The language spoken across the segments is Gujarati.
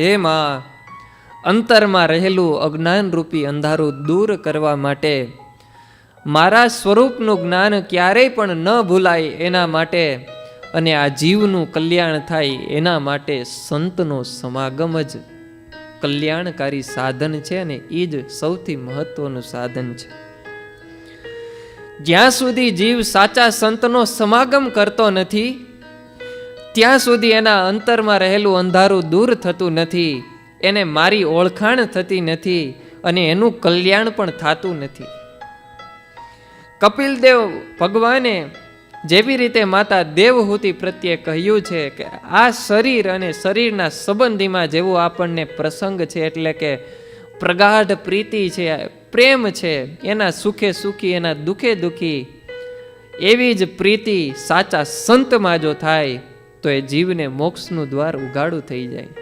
હે માં, અંતરમાં રહેલું અજ્ઞાનરૂપી અંધારું દૂર કરવા માટે, મારા સ્વરૂપનું જ્ઞાન ક્યારેય પણ ન ભૂલાય એના માટે, અને આ જીવનું કલ્યાણ થાય એના માટે સંતનો સમાગમ જ કલ્યાણકારી સાધન છે, અને એ જ સૌથી મહત્વનું સાધન છે. જ્યાં સુધી જીવ સાચા સંતનો સમાગમ કરતો નથી, ત્યાં સુધી એના અંતરમાં રહેલું અંધારું દૂર થતું નથી, એને મારી ઓળખાણ થતી નથી, અને એનું કલ્યાણ પણ થતું નથી. કપિલદેવ ભગવાને જેવી રીતે માતા દેવહૂતિ પ્રત્યે કહ્યું છે કે આ શરીર અને શરીરના સંબંધીમાં જેવો આપણને પ્રસંગ છે, એટલે કે પ્રગાઢ પ્રીતિ છે, પ્રેમ છે, એના સુખે સુખી એના દુખે દુખી, એવી જ પ્રીતિ સાચા સંતમાં જો થાય તો એ જીવને મોક્ષનું દ્વાર ઉગાડું થઈ જાય.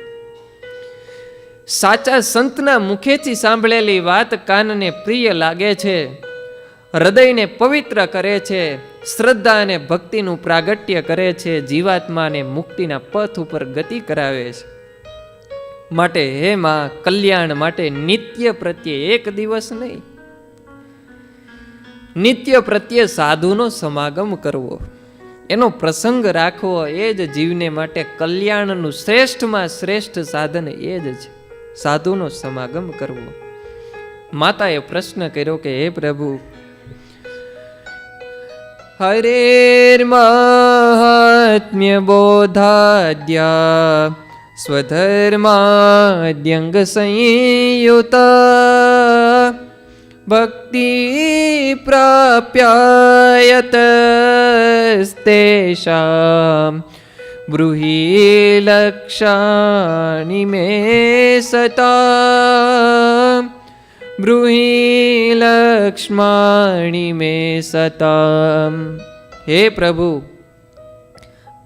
સાચા સંતના મુખેથી સાંભળેલી વાત કાનને પ્રિય લાગે છે, હૃદયને પવિત્ર કરે છે, શ્રદ્ધા અને ભક્તિનું પ્રાગટ્ય કરે છે, જીવાત્માને મુક્તિના પથ ઉપર ગતિ કરાવે છે. માટે હે માં, કલ્યાણ માટે નિત્ય પ્રત્યે એક દિવસ નહીં, નિત્ય પ્રત્યે સાધુનો સમાગમ કરવો, એનો પ્રસંગ રાખવો, એ જ જીવને માટે કલ્યાણનું શ્રેષ્ઠમાં શ્રેષ્ઠ સાધન એ જ છે, સાધુનો સમાગમ કરવો. માતાએ પ્રશ્ન કર્યો કે હે પ્રભુ, હરેર મહાત્મ્ય બોધાદ્યા સ્વધર્માદ્યંગ સંયુતા ભક્તિ પ્રાપ્યાયતસ્તેષાં બ્રૂહી લક્ષાણિ મે સતા બ્રૂહી લક્ષ્માણિ મે સતા. હે પ્રભુ,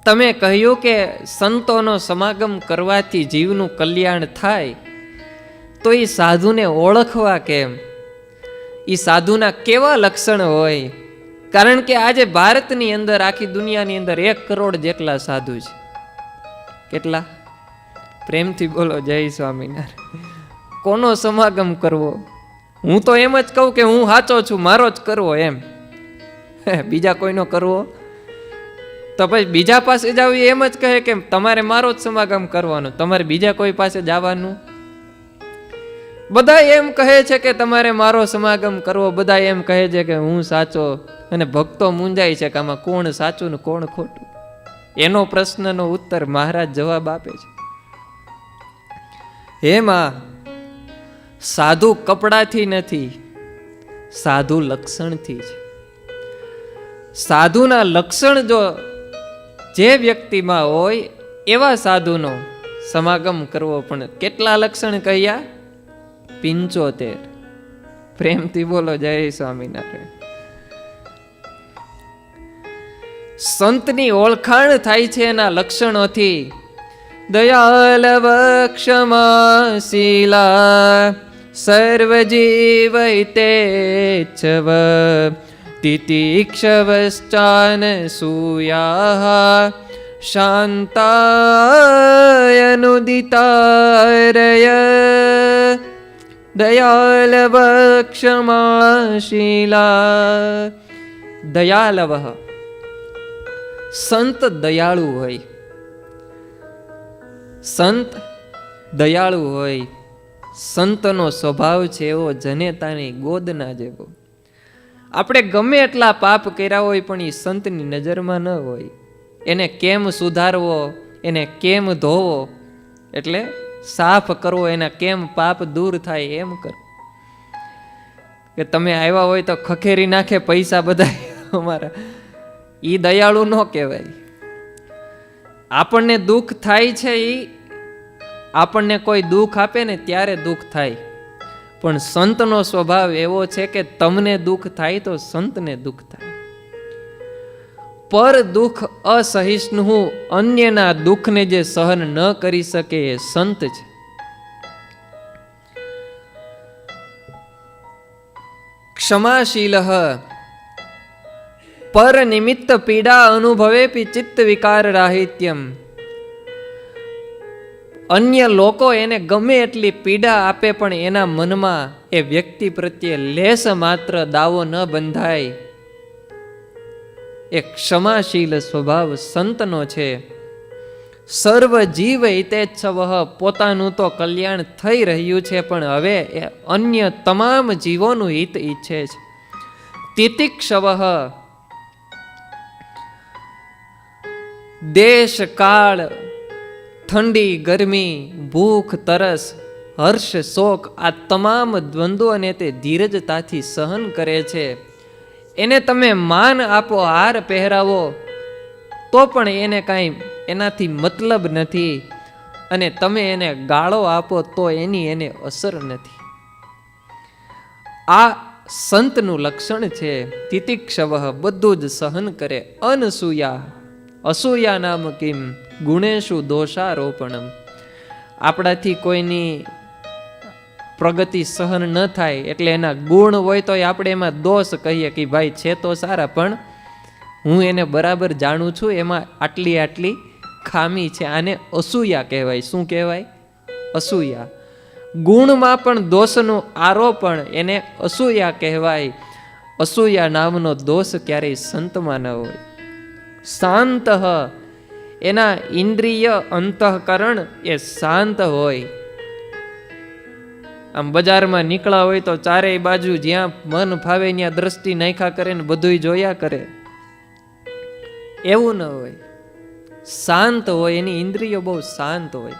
તમે કહ્યું કે સંતોનો સમાગમ કરવાથી જીવનું કલ્યાણ થાય, તો એ સાધુને ઓળખવા કેમ? એ સાધુના કેવા લક્ષણ હોય? કારણ કે આજે ભારતની અંદર, આખી દુનિયાની અંદર 1 કરોડ જેટલા સાધુ છે. કેટલા? પ્રેમથી બોલો જય સ્વામિનારાયણ. કોનો સમાગમ કરવો? હું તો એમ જ કહું કે હું સાચો છું, મારો જ કરવો, એમ. બીજા કોઈનો કરવો તો પછી બીજા પાસે જાવ, એમ જ કહે કે તમારે મારો જ સમાગમ કરવાનો, તમારે બીજા કોઈ પાસે જવાનું? બધા એમ કહે છે કે તમારે મારો સમાગમ કરવો, બધા એમ કહે છે કે હું સાચો, અને ભક્તો મૂંઝાય છે કે આમાં કોણ સાચું ને કોણ ખોટું. એનો પ્રશ્નનો ઉત્તર મહારાજ જવાબ આપે છે. હે માં, સાધુ કપડાથી નથી, સાધુ લક્ષણથી છે. સાધુના લક્ષણ જો જે વ્યક્તિમાં હોય એવા સાધુનો સમાગમ કરવો. પણ કેટલા લક્ષણ કહ્યા? 75. પ્રેમથી બોલો જય સ્વામિનારાયણ. સંતની ઓળખાણ થાય છે એના લક્ષણોથી. દયાલવ ક્ષમાશીલા સર્વજીવૈતેચ્છવ તિતિક્ષવશ્ચાન સૂયાઃ શાંતાયનુદિતારય. દયાલવ ક્ષમાશીલા. દયાલવ, સંત દયાળુ હોય, સંત દયાળુ હોય. સંતનો સ્વભાવ છે એવો જનેતાની ગોદના જેવો. આપણે ગમે એટલા પાપ કર્યા હોય પણ એ સંતની નજરમાં ન હોય. એને કેમ સુધારવો, એને કેમ ધોવો, એટલે સાફ કરવો, એના કેમ પાપ દૂર થાય એમ કરો. કે તમે આવ્યા હોય તો ખખેરી નાખે પૈસા બધા અમારા, ઈ દયાળુ ન કહેવાય. આપણને દુઃખ થાય છે, ઈ આપણને કોઈ દુઃખ આપે ને ત્યારે દુઃખ થાય. પણ સંતનો સ્વભાવ એવો છે કે તમને દુઃખ થાય તો સંતને દુઃખ થાય. પર દુઃખ અસહિષ્ણુ, અન્યના દુઃખને જે સહન ન કરી શકે એ સંત છે. ક્ષમાશીલ પર નિમિત્ત પીડા અનુભવે ચિત્ત વિકાર રાહિત્યમ. અન્ય લોકો એને ગમે એટલી પીડા આપે પણ એના મનમાં એ વ્યક્તિ પ્રત્યે લેશ માત્ર દાવો ન બંધાય. એક ક્ષમાશીલ સ્વભાવ સંતનો છે. સર્વ જીવ હિતેચ્છવ, પોતાનું તો કલ્યાણ થઈ રહ્યું છે પણ હવે એ અન્ય તમામ જીવોનું હિત ઈચ્છે છે. તિતિક્ષવ, દેશ કાળ, ઠંડી ગરમી, ભૂખ તરસ, હર્ષ શોક, આ તમામ દ્વંદ્વોને તે ધીરજતાથી સહન કરે છે. એને તમે માન આપો, હાર પહેરાવો, તો પણ એને કાંઈ એનાથી મતલબ નથી, અને તમે એને ગાળો આપો તો એની એને અસર નથી. આ સંતનું લક્ષણ છે. તિતિક્ષવ, બધું જ સહન કરે. અનસૂયા, અસૂયા નામ કિમ ગુણેશુ દોષારોપણમ, આપણાથી કોઈની પ્રગતિ સહન ન થાય એટલે એના ગુણ હોય તો આપણે એમાં દોષ કહીએ કે ભાઈ છે તો સારા, પણ હું એને બરાબર જાણું છું, એમાં આટલી આટલી ખામી છે. આને અસૂયા કહેવાય. શું કહેવાય? અસૂયા. ગુણમાં પણ દોષનું આરોપણ એને અસૂયા કહેવાય. અસૂયા નામનો દોષ ક્યારેય સંતમાં ન હોય. શાંત, એના ઇન્દ્રિય અંતઃકરણ એ શાંત હોય. આમ બજારમાં નીકળ્યા હોય તો ચારેય બાજુ જ્યાં મન ફાવે ત્યાં દ્રષ્ટિ નાખ્યા કરે ને બધું જોયા કરે, એવું ન હોય. શાંત હોય, એની ઇન્દ્રિયો બહુ શાંત હોય.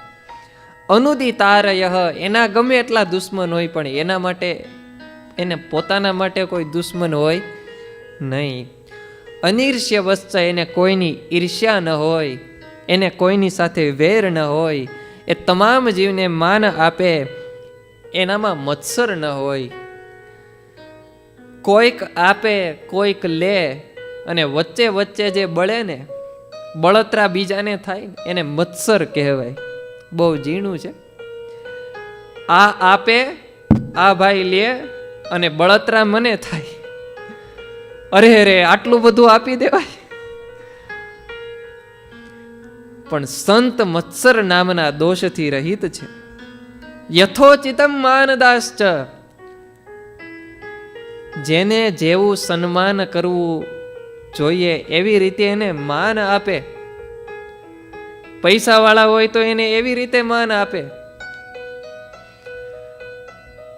અનુદિતારય, એના ગમે એટલા દુશ્મન હોય પણ એના માટે, એને પોતાના માટે કોઈ દુશ્મન હોય નહીં. અનિર્ષ્ય વસ્ત, એને કોઈની ઈર્ષ્યા ન હોય, એને કોઈની સાથે વેર ન હોય. એ તમામ જીવને માન આપે, એનામાં મત્સર ન હોય. કોઈક આપે કોઈક લે, અને વચ્ચે વચ્ચે જે બળે ને, બળતરા બીજાને થાય એને મત્સર કહેવાય. બહુ ઝીણું છે. આ આપે, આ ભાઈ લે, અને બળતરા મને થાય. અરે રે, આટલું બધું આપી દેવાય. પણ સંત મત્સર નામના દોષથી રહિત છે. યથોચિતમ માનદાશ્ચ, જેને જેવું સન્માન કરવું જોઈએ એવી રીતે એને માન આપે. પૈસા વાળા હોય તો એને એવી રીતે માન આપે.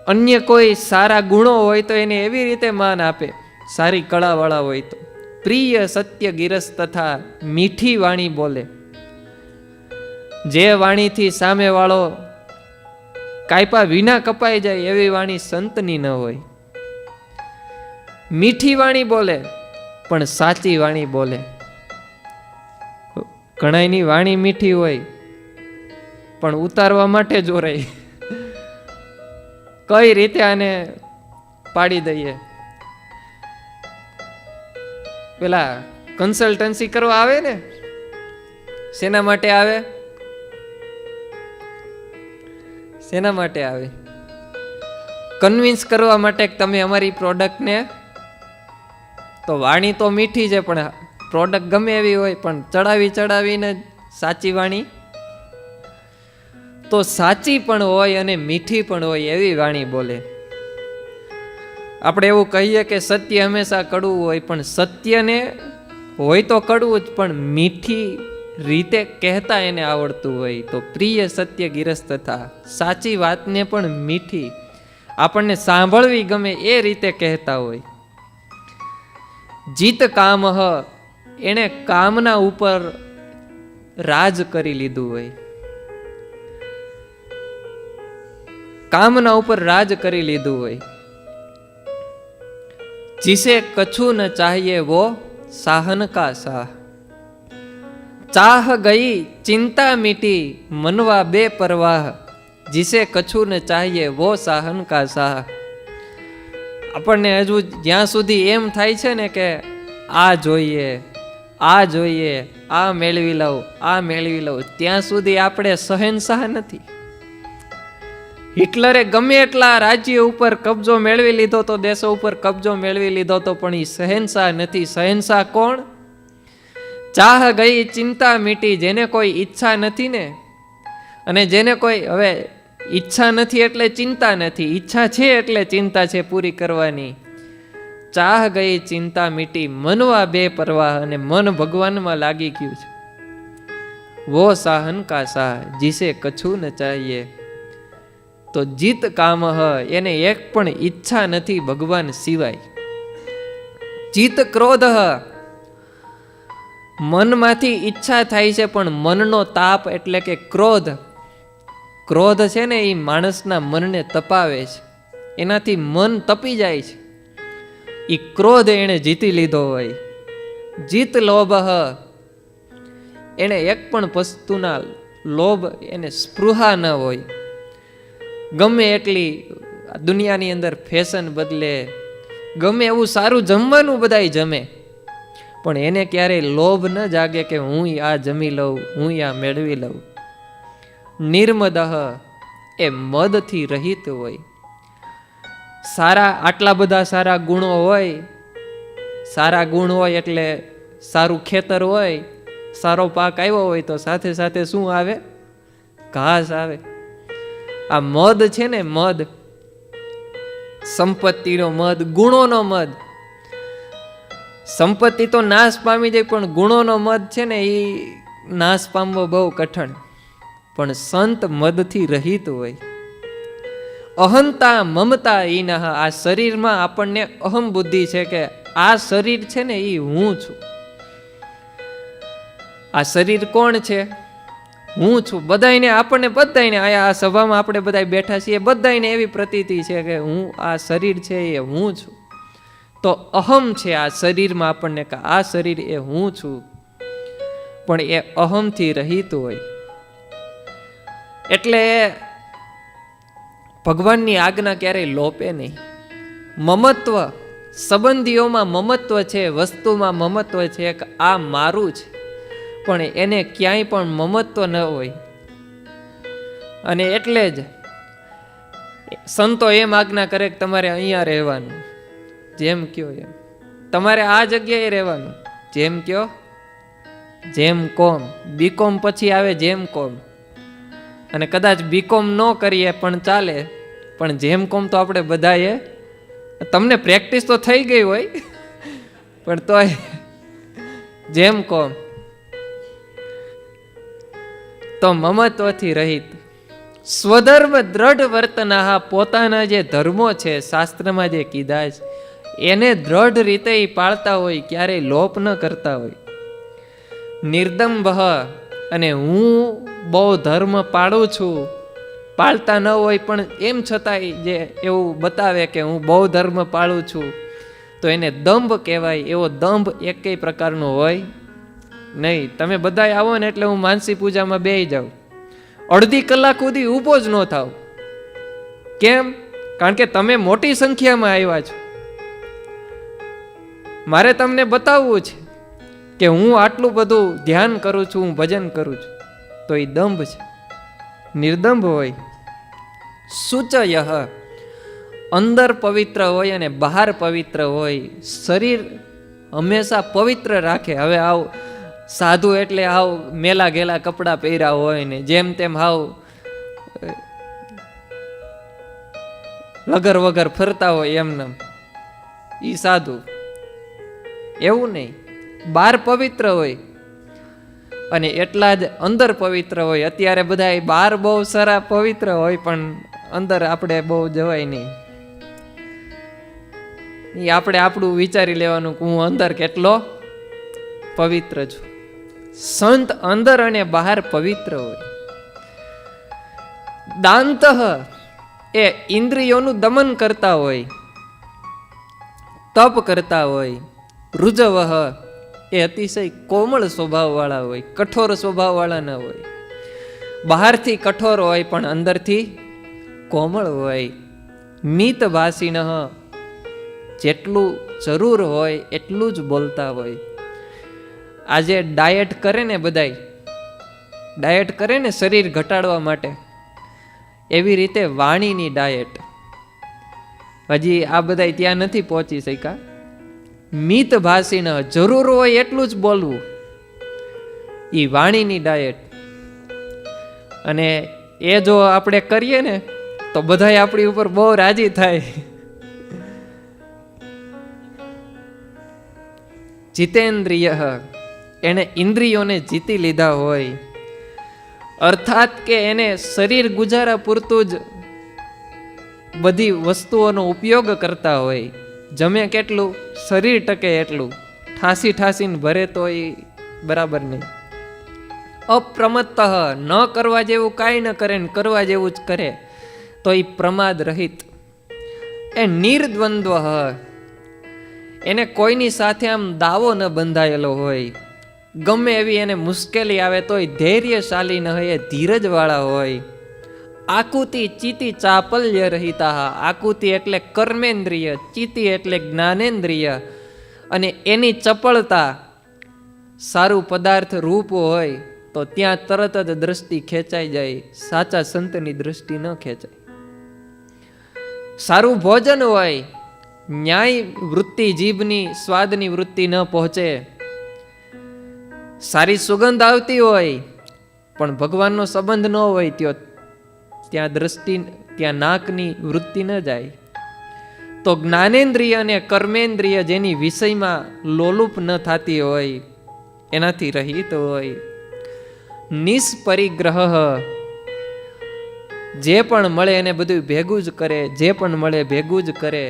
અન્ય કોઈ સારા ગુણો હોય તો એને એવી રીતે માન આપે. સારી કળા વાળા હોય તો. પ્રિય સત્ય ગિરસ તથા, મીઠી વાણી બોલે. જે વાણીથી સામે વાળો કાયપા વિના કપાઈ જાય એવી વાણી સંતની ન હોય. મીઠી વાણી બોલે પણ સાચી વાણી બોલે. ઘણાની વાણી મીઠી હોય પણ ઉતારવા માટે જોરાય. કઈ રીતે આને પાડી દઈએ. પેલા કન્સલ્ટન્સી કરવા આવે ને, શેના માટે આવે? શેના માટે આવે? કન્વિન્સ કરવા માટે કે તમે અમારી પ્રોડક્ટને, તો વાણી તો મીઠી છે પણ પ્રોડક્ટ ગમે એવી હોય પણ ચડાવીને સાચી વાણી તો સાચી પણ હોય અને મીઠી પણ હોય એવી વાણી બોલે. આપણે એવું કહીએ કે સત્ય હંમેશા કડવું હોય, પણ સત્યને હોય તો કડવું જ પણ મીઠી રીતે કહેતા એને આવડતું હોય. તો પ્રિય સત્ય ગિરસ તથા, સાચી વાતને પણ મીઠી આપણને સાંભળવી ગમે એ રીતે કહેતા હોય. જીત કામ, એને કામના ઉપર રાજ કરી લીધું હોય. કામના ઉપર રાજ કરી લીધું હોય. जिसे कछु न चाहिए वो साहन का साह, चाह गई चिंता मिटी मनवा बेपरवाह, जिसे कछु न चाहिए वो साहन का साह. આપણને હજુ જ્યાં સુધી એમ થાય છે ને કે આ જોઈએ, આ જોઈએ, આ મેળવી લઉં, આ મેળવી લઉં, ત્યાં સુધી આપણે સહેનશાહ નથી. હિટલરે ગમે એટલા રાજ્ય ઉપર કબજો મેળવી લીધો તો, દેશો ઉપર કબજો મેળવી લીધો તો, પણ એ સહેનશાહ નથી. સહેનશાહ કોણ? ચાહ ગઈ ચિંતા મીટી, જેને કોઈ ઈચ્છા નથી ને, અને જેને કોઈ હવે ઈચ્છા નથી એટલે ચિંતા નથી, ઈચ્છા છે એટલે ચિંતા છે પૂરી કરવાની. ચાહ ગઈ ચિંતા મીટી, મનવા બે પરવાહ, અને મન ભગવાનમાં લાગી ગયું છે. વો સાહન કા સાહ જીસે કછું ન ચાહીએ. તો જીત કામ એને એક પણ ઈચ્છા નથી ભગવાન સિવાય. જીત ક્રોધ, મનમાંથી ઈચ્છા થાય છે પણ મનનો તાપ એટલે કે ક્રોધ, ક્રોધ છે ને એ માણસના મનને તપાવે છે, એનાથી મન તપી જાય છે. એ ક્રોધ એને જીતી લીધો હોય. જીત લોભ, એને એક પણ વસ્તુના લોભ, એને સ્પૃહા ન હોય. ગમે એટલી દુનિયાની અંદર ફેશન બદલે, ગમે એવું સારું જમવાનું બધાય જમે, પણ એને ક્યારેય લોભ ન જાગે કે હું આ જમી લઉં, હું આ મેળવી લઉં. નિર્મદહ, એ મદથી રહિત હોય. સારા આટલા બધા સારા ગુણો હોય, સારા ગુણ હોય એટલે સારું ખેતર હોય, સારો પાક આવ્યો હોય તો સાથે સાથે શું આવે? ઘાસ આવે. આ મદ છે ને, મદ, સંપત્તિનો મદ, ગુણોનો મદ. સંપત્તિ તો નાશ પામી જાય, પણ ગુણોનો મદ છે ને એ નાશ પામવો બહુ કઠણ. પણ સંત મદથી રહિત હોય. અહંતા મમતા ઈનહ, આ શરીરમાં આપણને અહમ બુદ્ધિ છે કે આ શરીર છે ને એ હું છું. આ શરીર કોણ છે? હું છું. બધાને, આપણને બધાને આ સભામાં આપણે બધા બેઠા છીએ, બધાને એવી પ્રતીતિ છે કે હું, આ શરીર છે એ હું છું. તો અહમ છે આ શરીરમાં આપણને કે આ શરીર એ હું છું, પણ એ અહમથી રહિત હોય. એટલે ભગવાનની આજ્ઞા ક્યારેય લોપે નહીં. મમત્વ, સંબંધીઓમાં મમત્વ છે, વસ્તુમાં મમત્વ છે કે આ મારું છે, પણ એને ક્યાંય પણ મમત્વ ન હોય. અને એટલે જ સંતો એમ આજ્ઞા કરે કે તમારે અહીંયા રહેવાનું, જેમ કયો એમ. તમારે આ જગ્યાએ રહેવાનું, જેમ કયો. જેમ કોમ, બીકોમ પછી આવે જેમ કોમ. અને કદાચ બીકોમ ન કરીએ પણ ચાલે, પણ જેમ કોમ તો આપણે બધાએ, તમને પ્રેક્ટિસ તો થઈ ગઈ હોય પણ તોય જેમ કોમ. તો મમત્વથી રહિત. સ્વધર્મ દ્રઢ વર્તના, પોતાના જે ધર્મો છે શાસ્ત્રમાં જે કીધા છે એને દ્રઢ રીતે પાળતા હોય, ક્યારેય લોપ ન કરતા હોય. નિર્દંભ, અને હું બહુ ધર્મ પાળું છું, પાળતા ન હોય પણ એમ છતાંય જે એવું બતાવે કે હું બહુ ધર્મ પાળું છું, તો એને દંભ કહેવાય. એવો દંભ એકેય પ્રકારનો હોય નહીં. તમે બધા આવો ને એટલે હું માનસી પૂજામાં બેસી જાઉં, અડધી કલાક સુધી ઊભો જ ન થાવ. કેમ? કારણ કે તમે મોટી સંખ્યામાં આવ્યા છો. મારે તમને બતાવવું છે કે હું આટલું બધું ધ્યાન કરું છું, હું ભજન કરું છું. તો એ દંભ છે. નિર્દંભ હોય. શુચયઃ, અંદર પવિત્ર હોય અને બહાર પવિત્ર હોય. શરીર હંમેશા પવિત્ર રાખે. હવે આવ સાધુ એટલે હાવ મેલા ગેલા કપડાં પહેર્યા હોય ને જેમ તેમ હાવ લગર વગર ફરતા હોય એમને, ઈ સાધુ. એવું નહીં. બહાર પવિત્ર હોય અને એટલા જ અંદર પવિત્ર હોય. અત્યારે બધા બહાર બહુ સારા પવિત્ર હોય પણ અંદર આપણે બહુ જવાય નહીં. એ આપણે આપણું વિચારી લેવાનું કે હું અંદર કેટલો પવિત્ર છું. સંત અંદર અને બહાર પવિત્ર હોય. દાંતઃ, એ ઇન્દ્રિયોનું દમન કરતા હોય, તપ કરતા હોય. રુજવઃ, એ અતિશય કોમળ સ્વભાવ વાળા હોય, કઠોર સ્વભાવ વાળા ન હોય. બહારથી કઠોર હોય પણ અંદરથી કોમળ હોય. મિત ભાષિણ, જેટલું જરૂર હોય એટલું જ બોલતા હોય. આજે ડાયટ કરે ને બધાય, ડાયટ કરે ને શરીર ઘટાડવા માટે, એવી રીતે વાણીની ડાયટ. હજી આ બધા ત્યાં નથી પહોંચી શક્યા. મિત ભાષિણ, જરૂર હોય એટલું જ બોલવું, એ વાણીની ડાયટ. અને એ જો આપણે કરીએ ને તો બધાય આપણી ઉપર બહુ રાજી થાય. જીતેન્દ્રિય, એને ઇન્દ્રિયોને જીતી લીધા હોય, અર્થાત કે એને શરીર ગુજારા પૂરતું જ બધી વસ્તુઓનો ઉપયોગ કરતા હોય. જમે કેટલું, શરીર ટકે એટલું, ઠાસીને ભરે તો એ બરાબર નહીં. અપ્રમત્ત, ન કરવા જેવું કાંઈ ન કરે ને કરવા જેવું જ કરે તો એ પ્રમાદ રહિત. એ નિર્દ્વંદ્વ, એને કોઈની સાથે આમ દાવો ન બંધાયેલો હોય. ગમે એવી એને મુશ્કેલી આવે તો એ ધૈર્યશાલી ન હોય, ધીરજવાળા હોય. આકુતિ ચિતિ ચાપલ્ય રહિતા, આકુતિ એટલે કર્મેન્દ્રિય, ચિતિ એટલે જ્ઞાનેન્દ્રિય, અને એની ચપળતા સારું પદાર્થ રૂપ હોય તો ત્યાં તરત જ દ્રષ્ટિ ખેંચાઈ જાય. સાચા સંતની દ્રષ્ટિ ન ખેંચાય. સારું ભોજન હોય, ન્યાય વૃત્તિ જીભની સ્વાદની વૃત્તિ ન પહોંચે. સારી સુગંધ આવતી હોય પણ ભગવાનનો સંબંધ ન હોય ત્યાં દ્રષ્ટિ, ત્યાં નાકની વૃત્તિ ન જાય. તો જ્ઞાનેન્દ્રિય અને કર્મેન્દ્રિય જેની વિષયમાં લોલુપ ન થતી હોય એનાથી રહિત હોય. નિષ્પરિગ્રહ, જે પણ મળે એને બધું ભેગું જ કરે, જે પણ મળે ભેગું જ કરે.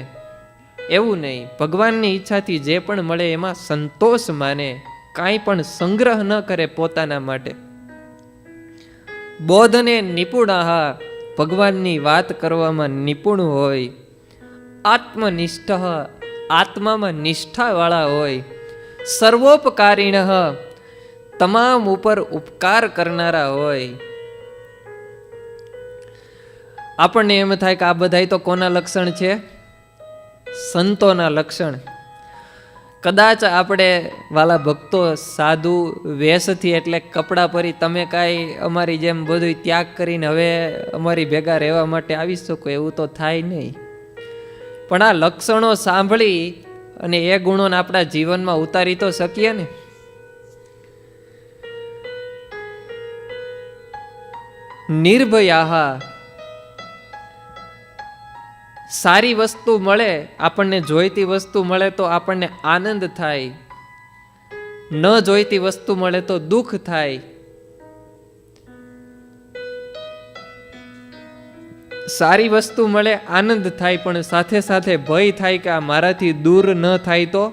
એવું નહીં, ભગવાનની ઈચ્છાથી જે પણ મળે એમાં સંતોષ માને, કાંઈ પણ સંગ્રહ ન કરે પોતાના માટે. બોધને નિપુણા, ભગવાનની વાત કરવામાં નિપુણ હોય. આત્મનિષ્ઠ, આત્મામાં નિષ્ઠાવાળા હોય. સર્વોપકારીણ, તમામ ઉપર ઉપકાર કરનારા હોય. આપણને એમ થાય કે આ બધાય તો કોના લક્ષણ છે? સંતોના લક્ષણ. કદાચ આપણે વાલા ભક્તો સાધુ વેશથી એટલે કપડાં પરી તમે કાંઈ અમારી જેમ બધું ત્યાગ કરીને હવે અમારી ભેગા રહેવા માટે આવી શકો એવું તો થાય નહીં. પણ આ લક્ષણો સાંભળી અને એ ગુણોને આપણા જીવનમાં ઉતારી તો શકીએ ને. નિર્ભયા, સારી વસ્તુ મળે, આપણને જોઈતી વસ્તુ મળે તો આપણને આનંદ થાય, ન જોઈતી વસ્તુ મળે તો દુઃખ થાય. સારી વસ્તુ મળે આનંદ થાય, પણ સાથે સાથે ભય થાય કે આ મારાથી દૂર ન થાય તો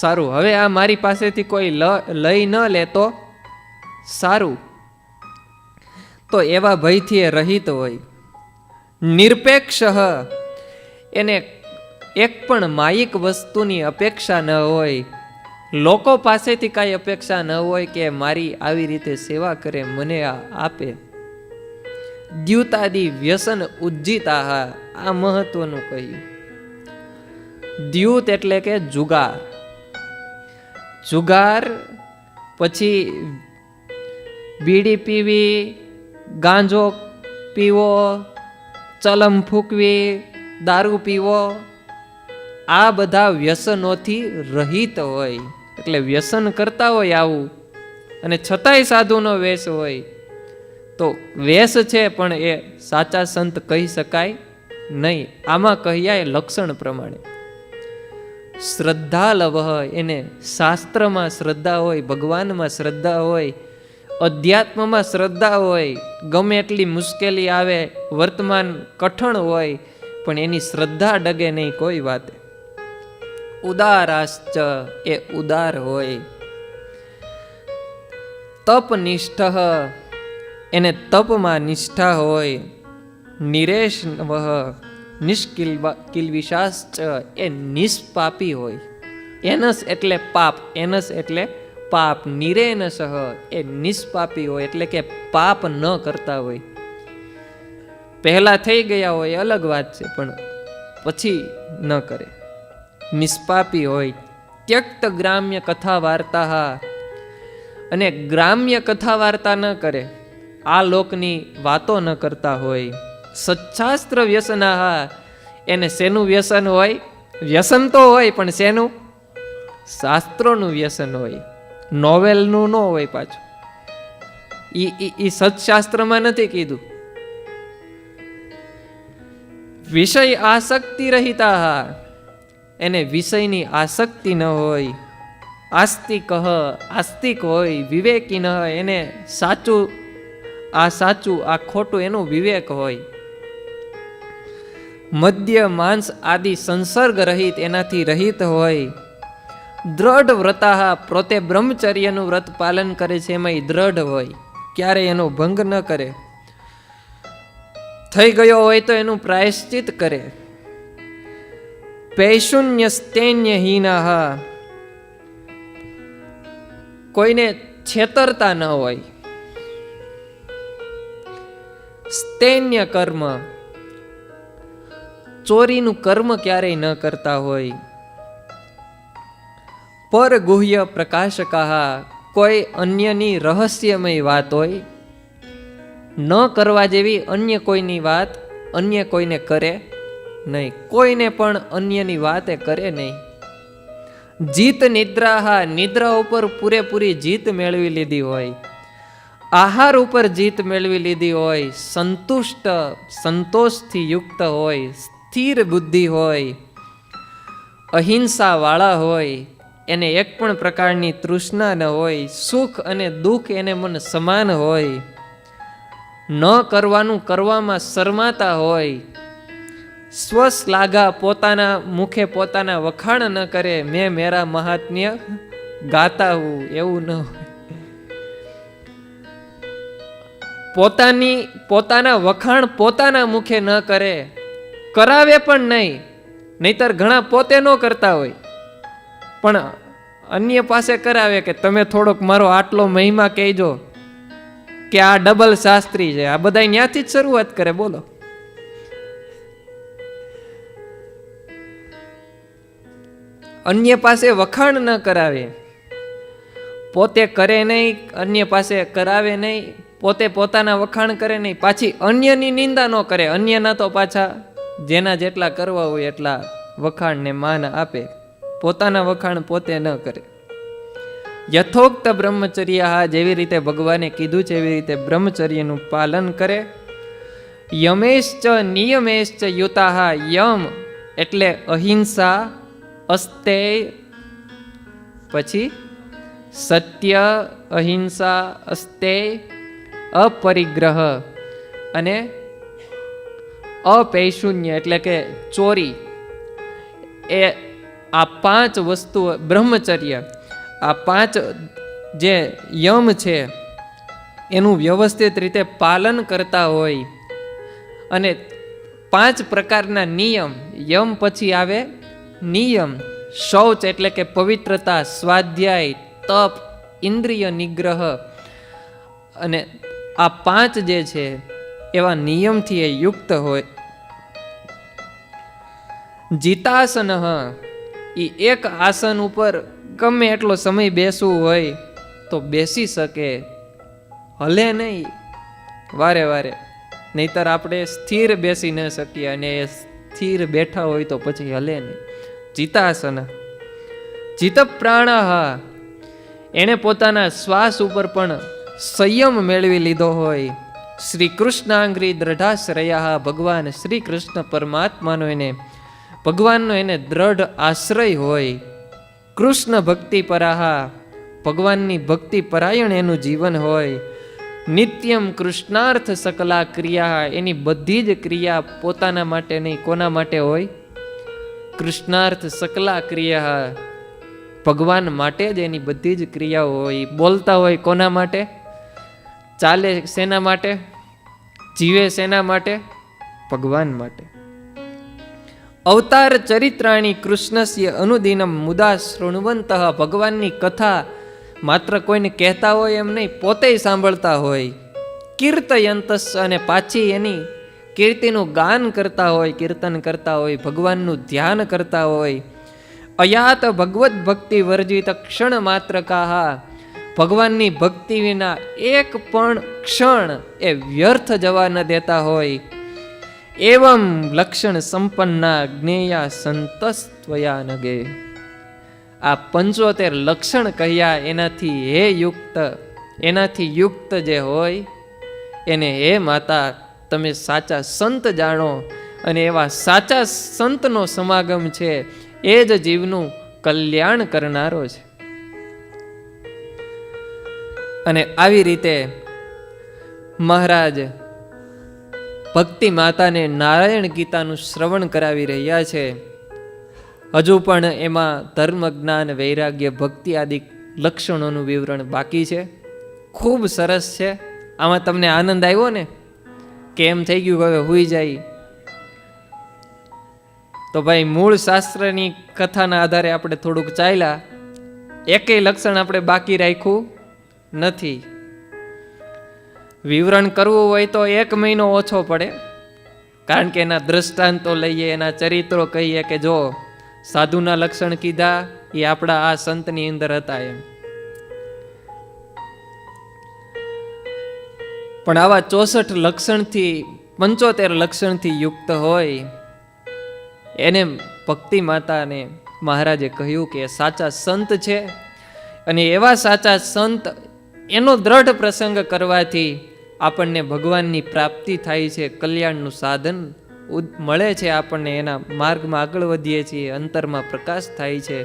સારું. હવે આ મારી પાસેથી કોઈ લઈ ન લે તો સારું. તો એવા ભયથી એ રહિત હોય. નિરપેક્ષ, એને એક પણ માયિક વસ્તુની અપેક્ષા ન હોય. લોકો પાસેથી કાંઈ અપેક્ષા ન હોય કે મારી આવી રીતે સેવા કરે, મને આ આપે. દ્યુતાદિ વ્યસન ઉજ્જિતા, આ મહત્વનું કહ્યું. દ્યુત એટલે કે જુગાર. જુગાર પછી બીડી પીવી, ગાંજો પીવો, ચલમ ફૂંકવી, દારૂ પીવો, આ બધા વ્યસનોથી રહિત હોય. એટલે વ્યસન કરતા હોય આવું અને છતાંય સાધુનો વેશ હોય તો વેશ છે પણ એ સાચા સંત કહી શકાય નહીં. આમાં કહ્યા લક્ષણ પ્રમાણે. શ્રદ્ધાલવ, એને શાસ્ત્રમાં શ્રદ્ધા હોય, ભગવાનમાં શ્રદ્ધા હોય, અધ્યાત્મમાં શ્રદ્ધા હોય. ગમે એટલી મુશ્કેલી આવે, વર્તમાન કઠણ હોય પણ એની શ્રદ્ધા ડગે નહીં કોઈ વાતે. ઉદારાશ્ચ, એ ઉદાર હોય. તપનિષ્ઠ, એને તપમાં નિષ્ઠા હોય. નિરેશનવ, નિષ્કિલ્વિષાશ્ચ, એ નિષ્પાપી હોય. એનસ એટલે પાપ, એનસ એટલે પાપ. નિરેનસઃ, એ નિષ્પાપી હોય એટલે કે પાપ ન કરતા હોય. પહેલા થઈ ગયા હોય અલગ વાત છે પણ પછી ન કરે, નિષ્પાપી હોય. ત્યક્ત ગ્રામ્ય કથા વાર્તા, અને ગ્રામ્ય કથા વાર્તા ન કરે, આ લોકની વાતો ન કરતા હોય. સચ્છાસ્ત્ર વ્યસના, એને શેનું વ્યસન હોય? વ્યસન તો હોય પણ શેનું? શાસ્ત્રોનું વ્યસન હોય, નોવેલનું ન હોય પાછું. ઈ સત્શાસ્ત્રમાં નથી કીધું. વિષય આસક્તિ રહિતા, એને વિષયની આસક્તિ ન હોય. આસ્તિક હોય, વિવેકી ન હોય, એને સાચું આ ખોટું એનું વિવેક હોય. મદ્ય માંસ આદિ સંસર્ગ રહિત, એનાથી રહિત હોય. દ્રઢ વ્રતા, પોતે બ્રહ્મચર્યનું વ્રત પાલન કરે છે એમાં દ્રઢ હોય, ક્યારે એનો ભંગ ન કરે. થઈ ગયો હોય તો એનું પ્રાયશ્ચિત કરે. પૈશુન્ય સ્તેન્યહીના, કોઈને છેતરતા ન હોય. સ્તેન્ય કર્મ, ચોરીનું કર્મ ક્યારેય ન કરતા હોય. પર ગુહ્ય પ્રકાશકા, કોઈ અન્યની રહસ્યમય વાત હોય, ન કરવા જેવી અન્ય કોઈની વાત અન્ય કોઈને કરે નહીં. કોઈને પણ અન્યની વાત એ કરે નહીં. જીત નિદ્રાહા, નિદ્રા ઉપર પૂરેપૂરી જીત મેળવી લીધી હોય. આહાર ઉપર જીત મેળવી લીધી હોય. સંતુષ્ટ, સંતોષથી યુક્ત હોય. સ્થિર બુદ્ધિ હોય. અહિંસા વાળા હોય. એને એક પણ પ્રકારની તૃષ્ણા ન હોય. સુખ અને દુઃખ એને મન સમાન હોય. ન કરવાનું કરવામાં શરમાતા હોય. સ્વશ્લાઘા, પોતાના મુખે પોતાના વખાણ ન કરે. મેં મેરા મહાત્મ્ય ગાતા હું, એવું ન હોય. પોતાના વખાણ પોતાના મુખે ન કરે, કરાવે પણ નહીં. નહીતર ઘણા પોતે ન કરતા હોય પણ અન્ય પાસે કરાવે કે તમે થોડોક મારો આટલો મહિમા કહેજો, કે આ ડબલ શાસ્ત્રી છે. આ બધા ત્યાંથી જ શરૂઆત કરે. બોલો, અન્ય પાસે વખાણ ન કરાવે, પોતે કરે નહીં, અન્ય પાસે કરાવે નહીં, પોતે પોતાના વખાણ કરે નહીં, પાછી અન્યની નિંદા ન કરે. અન્યના તો પાછા જેના જેટલા કરવા હોય એટલા વખાણને માન આપે, પોતાના વખાણ પોતે ન કરે. યથોક્ત બ્રહ્મચર્ય, જેવી રીતે ભગવાને કીધું છે એવી રીતે બ્રહ્મચર્યનું પાલન કરે. યમેશ્ચ નિયમેશ્ચ યુતા, યમ એટલે અહિંસા, અસ્તેય, પછી સત્ય, અહિંસા, અસ્તેય, અપરિગ્રહ અને અપૈશુન્ય એટલે કે ચોરી. એ આ પાંચ વસ્તુઓ બ્રહ્મચર્ય, આ પાંચ જે યમ છે એનું વ્યવસ્થિત રીતે પાલન કરતા હોય. અને પાંચ પ્રકારના નિયમ, યમ પછી આવે નિયમ. શૌચ એટલે કે પવિત્રતા, સ્વાધ્યાય, તપ, ઇન્દ્રિય નિગ્રહ. અને આ પાંચ જે છે એવા નિયમથી એ યુક્ત હોય. જીતાસન, એ એક આસન ઉપર ગમે એટલો સમય બેસવું હોય તો બેસી શકે, હલે નહીં વારે વારે. નહીતર આપણે સ્થિર બેસી ન શકીએ, અને એ સ્થિર બેઠા હોય તો પછી હલે નહીં. જીતાસન. જીત પ્રાણ, એણે પોતાના શ્વાસ ઉપર પણ સંયમ મેળવી લીધો હોય. શ્રી કૃષ્ણાંગ્રી દ્રઢાશ્રયા, ભગવાન શ્રી કૃષ્ણ પરમાત્માનો એને ભગવાનનો એને દ્રઢ આશ્રય હોય. કૃષ્ણ ભક્તિ પરાહા, ભગવાનની ભક્તિ પરાયણ એનું જીવન હોય. નિત્યમ કૃષ્ણાર્થ સકલા ક્રિયા, એની બધી જ ક્રિયા પોતાના માટે નહીં, કોના માટે હોય? કૃષ્ણાર્થ સકલા ક્રિયા, ભગવાન માટે જ એની બધી જ ક્રિયાઓ હોય. બોલતા હોય કોના માટે? ચાલે શેના માટે? જીવે શેના માટે? ભગવાન માટે. અવતાર ચરિત્રાણી કૃષ્ણસ્ય અનુદિનમ મુદા શૃણવંત, ભગવાનની કથા માત્ર કોઈને કહેતા હોય એમ નહીં, પોતે સાંભળતા હોય. કીર્તયંતસ, અને પાછી એની કીર્તિનું ગાન કરતા હોય, કીર્તન કરતા હોય, ભગવાનનું ધ્યાન કરતા હોય. અયાત ભગવત ભક્તિ વર્જિત ક્ષણ માત્ર કાહા, ભગવાનની ભક્તિ વિના એક પણ ક્ષણ એ વ્યર્થ જવા ન દેતા હોય. એવમ લક્ષણ સંપન્ના જ્ઞેયા સંતસ્ત્વયા નગે, આ 75 લક્ષણ કહ્યા એનાથી હે યુક્ત, એનાથી યુક્ત જે હોય એને હે માતા તમે સાચા સંત જાણો, અને એવા સાચા સંતનો સમાગમ છે એ જ જીવનું કલ્યાણ કરનારો છે. અને આવી રીતે મહારાજ ભક્તિ માતાને નારાયણ ગીતાનું શ્રવણ કરાવી રહ્યા છે. હજુ પણ એમાં ધર્મ, જ્ઞાન, વૈરાગ્ય, ભક્તિ આદિ લક્ષણોનું વિવરણ બાકી છે. ખૂબ સરસ છે. આમાં તમને આનંદ આવ્યો ને કે એમ થઈ ગયું હવે હુઈ જાય? તો ભાઈ મૂળ શાસ્ત્રની કથાના આધારે આપણે થોડુંક ચાલ્યા, એકેય લક્ષણ આપણે બાકી રાખ્યું નથી. વિવરણ કરવું હોય તો 1 મહિનો ઓછો પડે, કારણ કે એના દ્રષ્ટાંતો લઈએ, એના ચરિત્રો કહીએ કે જો સાધુના લક્ષણ કીધા એ આપણા આ સંતની અંદર હતા એમ. પણ આવા 64 લક્ષણથી 75 લક્ષણથી યુક્ત હોય એને ભક્તિ માતાને મહારાજે કહ્યું કે સાચા સંત છે. અને એવા સાચા સંત, એનો દ્રઢ પ્રસંગ કરવાથી આપણને ભગવાનની પ્રાપ્તિ થાય છે, કલ્યાણનું સાધન મળે છે આપણને, એના માર્ગમાં આગળ વધીએ છીએ, અંતરમાં પ્રકાશ થાય છે,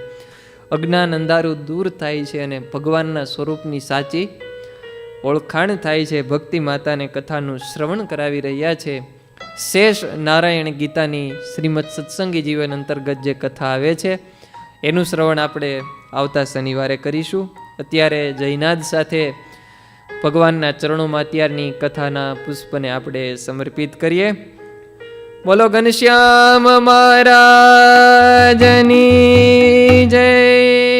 અજ્ઞાન અંધારું દૂર થાય છે અને ભગવાનના સ્વરૂપની સાચી ઓળખાણ થાય છે. ભક્તિ માતાને કથાનું શ્રવણ કરાવી રહ્યા છે. શેષ નારાયણ ગીતાની શ્રીમદ સત્સંગી જીવન અંતર્ગત જે કથા આવે છે એનું શ્રવણ આપણે આવતા શનિવારે કરીશું. અત્યારે જયનાદ સાથે ભગવાનના ચરણોમાં અત્યારની કથાના પુષ્પને આપણે સમર્પિત કરીએ. બોલો ઘનશ્યામ મહારાજની જય.